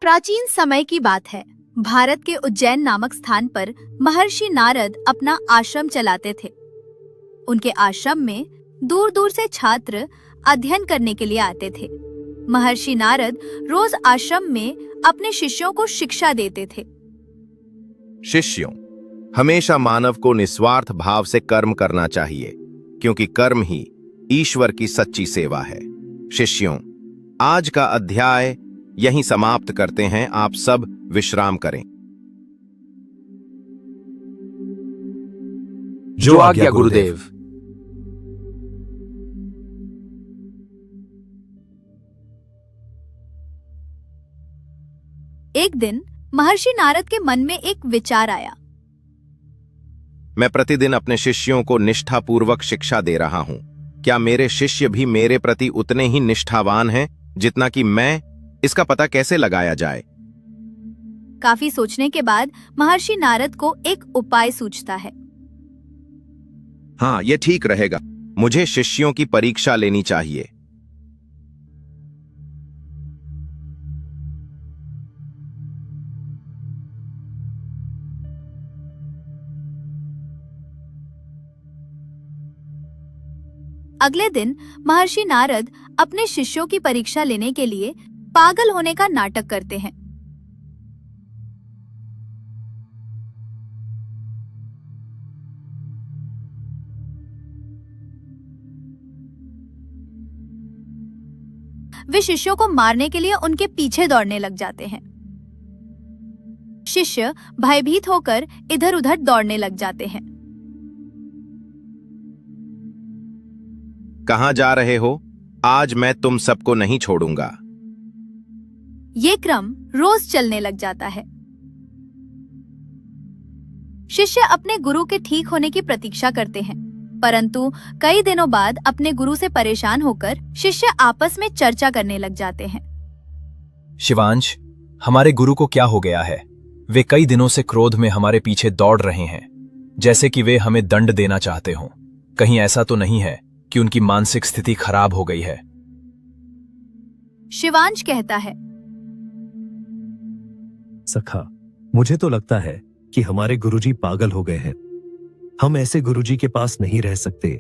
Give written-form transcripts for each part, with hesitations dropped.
प्राचीन समय की बात है। भारत के उज्जैन नामक स्थान पर महर्षि नारद अपना आश्रम चलाते थे। उनके आश्रम में दूर दूर से छात्र अध्ययन करने के लिए आते थे। महर्षि नारद रोज आश्रम में अपने शिष्यों को शिक्षा देते थे। शिष्यों, हमेशा मानव को निस्वार्थ भाव से कर्म करना चाहिए, क्योंकि कर्म ही ईश्वर की सच्ची सेवा है। शिष्यों, आज का अध्याय यहीं समाप्त करते हैं। आप सब विश्राम करें। जो आज्ञा गुरुदेव। एक दिन महर्षि नारद के मन में एक विचार आया। मैं प्रतिदिन अपने शिष्यों को निष्ठापूर्वक शिक्षा दे रहा हूं। क्या मेरे शिष्य भी मेरे प्रति उतने ही निष्ठावान हैं जितना कि मैं? इसका पता कैसे लगाया जाए? काफी सोचने के बाद महर्षि नारद को एक उपाय सूझता है। हाँ, यह ठीक रहेगा। मुझे शिष्यों की परीक्षा लेनी चाहिए। अगले दिन महर्षि नारद अपने शिष्यों की परीक्षा लेने के लिए पागल होने का नाटक करते हैं। वे शिष्यों को मारने के लिए उनके पीछे दौड़ने लग जाते हैं। शिष्य भयभीत होकर इधर-उधर दौड़ने लग जाते हैं। कहां जा रहे हो? आज मैं तुम सबको नहीं छोड़ूंगा। ये क्रम रोज चलने लग जाता है। शिष्य अपने गुरु के ठीक होने की प्रतीक्षा करते हैं, परंतु कई दिनों बाद अपने गुरु से परेशान होकर शिष्य आपस में चर्चा करने लग जाते हैं। शिवांश, हमारे गुरु को क्या हो गया है? वे कई दिनों से क्रोध में हमारे पीछे दौड़ रहे हैं, जैसे कि वे हमें दंड देना चाहते हों। कहीं ऐसा तो नहीं है कि उनकी मानसिक स्थिति खराब हो गई है? शिवांश कहता है, सखा, मुझे तो लगता है कि हमारे गुरुजी पागल हो गए हैं। हम ऐसे गुरुजी के पास नहीं रह सकते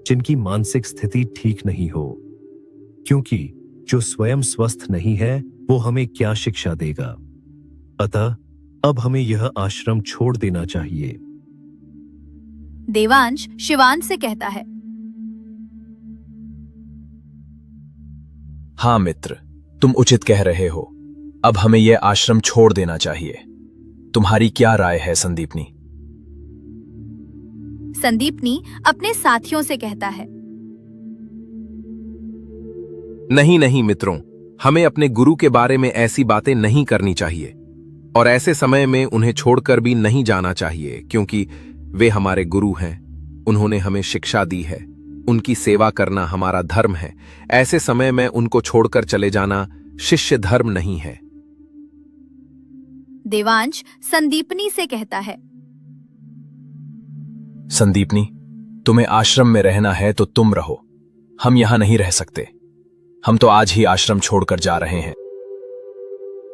जिनकी मानसिक स्थिति ठीक नहीं हो, क्योंकि जो स्वयं स्वस्थ नहीं है वो हमें क्या शिक्षा देगा। अतः अब हमें यह आश्रम छोड़ देना चाहिए। देवांश शिवांश से कहता है, हाँ मित्र, तुम उचित कह रहे हो। अब हमें यह आश्रम छोड़ देना चाहिए। तुम्हारी क्या राय है संदीपनी? संदीपनी अपने साथियों से कहता है, नहीं नहीं मित्रों, हमें अपने गुरु के बारे में ऐसी बातें नहीं करनी चाहिए और ऐसे समय में उन्हें छोड़कर भी नहीं जाना चाहिए, क्योंकि वे हमारे गुरु हैं। उन्होंने हमें शिक्षा दी है। उनकी सेवा करना हमारा धर्म है। ऐसे समय में उनको छोड़कर चले जाना शिष्य धर्म नहीं है। देवांश संदीपनी से कहता है, संदीपनी, तुम्हें आश्रम में रहना है तो तुम रहो। हम यहां नहीं रह सकते। हम तो आज ही आश्रम छोड़कर जा रहे हैं।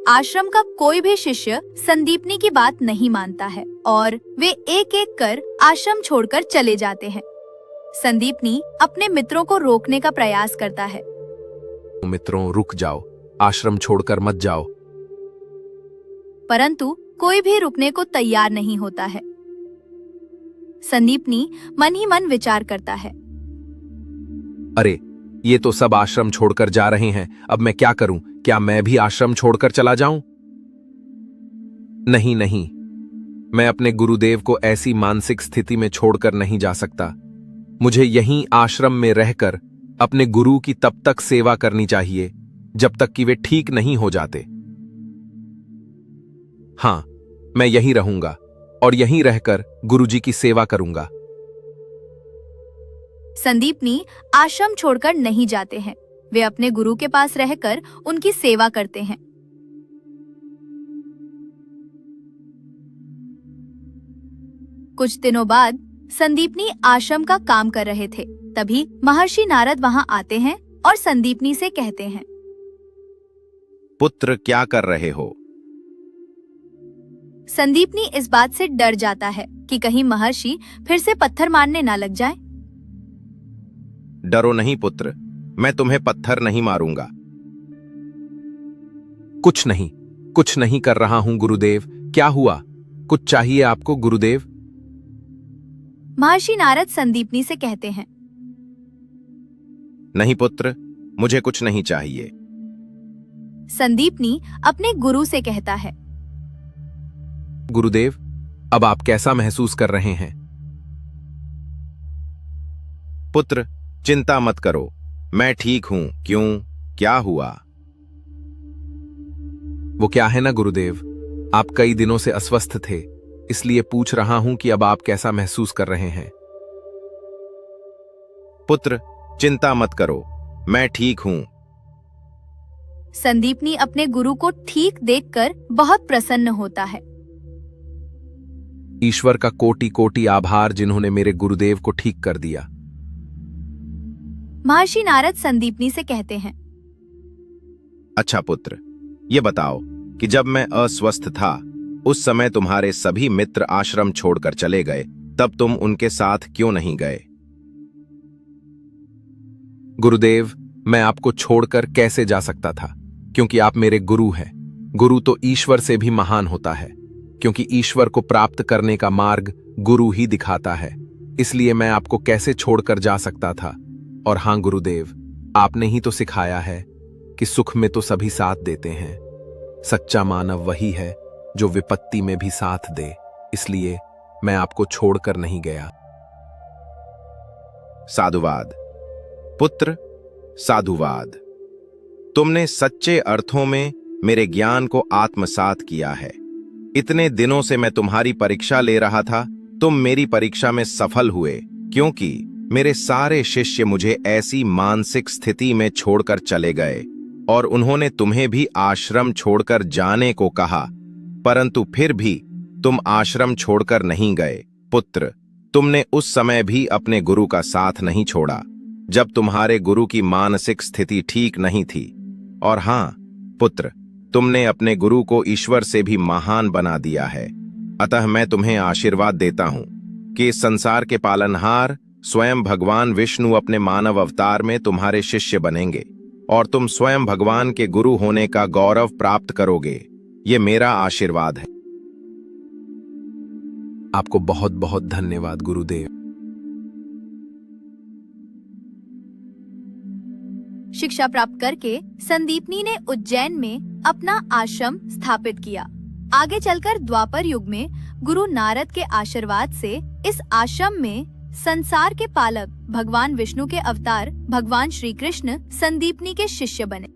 आश्रम का कोई भी शिष्य संदीपनी की बात नहीं मानता है और वे एक एक कर आश्रम छोड़कर चले जाते हैं। संदीपनी अपने मित्रों को रोकने का प्रयास करता है। मित्रों, रुक जाओ, आश्रम छोड़कर मत जाओ। परंतु कोई भी रुकने को तैयार नहीं होता है। संदीपनी मन ही मन विचार करता है, अरे, ये तो सब आश्रम छोड़कर जा रहे हैं। अब मैं क्या करूं? क्या मैं भी आश्रम छोड़कर चला जाऊं? नहीं नहीं, मैं अपने गुरुदेव को ऐसी मानसिक स्थिति में छोड़कर नहीं जा सकता। मुझे यहीं आश्रम में रहकर अपने गुरु की तब तक सेवा करनी चाहिए जब तक कि वे ठीक नहीं हो जाते। हाँ, मैं यहीं रहूंगा और यहीं रहकर गुरुजी की सेवा करूंगा। संदीपनी आश्रम छोड़कर नहीं जाते हैं। वे अपने गुरु के पास रहकर उनकी सेवा करते हैं। कुछ दिनों बाद संदीपनी आश्रम का काम कर रहे थे। तभी महर्षि नारद वहां आते हैं और संदीपनी से कहते हैं, पुत्र क्या कर रहे हो? संदीपनी इस बात से डर जाता है कि कहीं महर्षि फिर से पत्थर मारने ना लग जाए। डरो नहीं पुत्र, मैं तुम्हें पत्थर नहीं मारूंगा। कुछ नहीं कर रहा हूं गुरुदेव। क्या हुआ? कुछ चाहिए आपको गुरुदेव? महर्षि नारद संदीपनी से कहते हैं। नहीं पुत्र, मुझे कुछ नहीं चाहिए। संदीपनी अपने गुरु से कहता है। गुरुदेव, अब आप कैसा महसूस कर रहे हैं? पुत्र, चिंता मत करो, मैं ठीक हूं। क्यों, क्या हुआ? वो क्या है ना गुरुदेव, आप कई दिनों से अस्वस्थ थे, इसलिए पूछ रहा हूं कि अब आप कैसा महसूस कर रहे हैं। पुत्र, चिंता मत करो, मैं ठीक हूं। संदीपनी अपने गुरु को ठीक देखकर बहुत प्रसन्न होता है। ईश्वर का कोटि कोटि आभार जिन्होंने मेरे गुरुदेव को ठीक कर दिया। महर्षि नारद संदीपनी से कहते हैं। अच्छा पुत्र, ये बताओ कि जब मैं अस्वस्थ था उस समय तुम्हारे सभी मित्र आश्रम छोड़कर चले गए, तब तुम उनके साथ क्यों नहीं गए? गुरुदेव, मैं आपको छोड़कर कैसे जा सकता था, क्योंकि आप मेरे गुरु हैं। गुरु तो ईश्वर से भी महान होता है, क्योंकि ईश्वर को प्राप्त करने का मार्ग गुरु ही दिखाता है। इसलिए मैं आपको कैसे छोड़कर जा सकता था। और हां गुरुदेव, आपने ही तो सिखाया है कि सुख में तो सभी साथ देते हैं। सच्चा मानव वही है जो विपत्ति में भी साथ दे, इसलिए मैं आपको छोड़कर नहीं गया। साधुवाद पुत्र, साधुवाद। तुमने सच्चे अर्थों में मेरे ज्ञान को आत्मसात किया है। इतने दिनों से मैं तुम्हारी परीक्षा ले रहा था, तुम मेरी परीक्षा में सफल हुए, क्योंकि मेरे सारे शिष्य मुझे ऐसी मानसिक स्थिति में छोड़कर चले गए और उन्होंने तुम्हें भी आश्रम छोड़कर जाने को कहा, परंतु फिर भी तुम आश्रम छोड़कर नहीं गए। पुत्र, तुमने उस समय भी अपने गुरु का साथ नहीं छोड़ा, जब तुम्हारे गुरु की मानसिक स्थिति ठीक नहीं थी। और हां पुत्र, तुमने अपने गुरु को ईश्वर से भी महान बना दिया है। अतः मैं तुम्हें आशीर्वाद देता हूं कि इस संसार के पालनहार स्वयं भगवान विष्णु अपने मानव अवतार में तुम्हारे शिष्य बनेंगे और तुम स्वयं भगवान के गुरु होने का गौरव प्राप्त करोगे। ये मेरा आशीर्वाद है। आपको बहुत बहुत धन्यवाद गुरुदेव। शिक्षा प्राप्त करके संदीपनी ने उज्जैन में अपना आश्रम स्थापित किया। आगे चलकर द्वापर युग में गुरु नारद के आशीर्वाद से इस आश्रम में संसार के पालक भगवान विष्णु के अवतार भगवान श्री कृष्ण संदीपनी के शिष्य बने।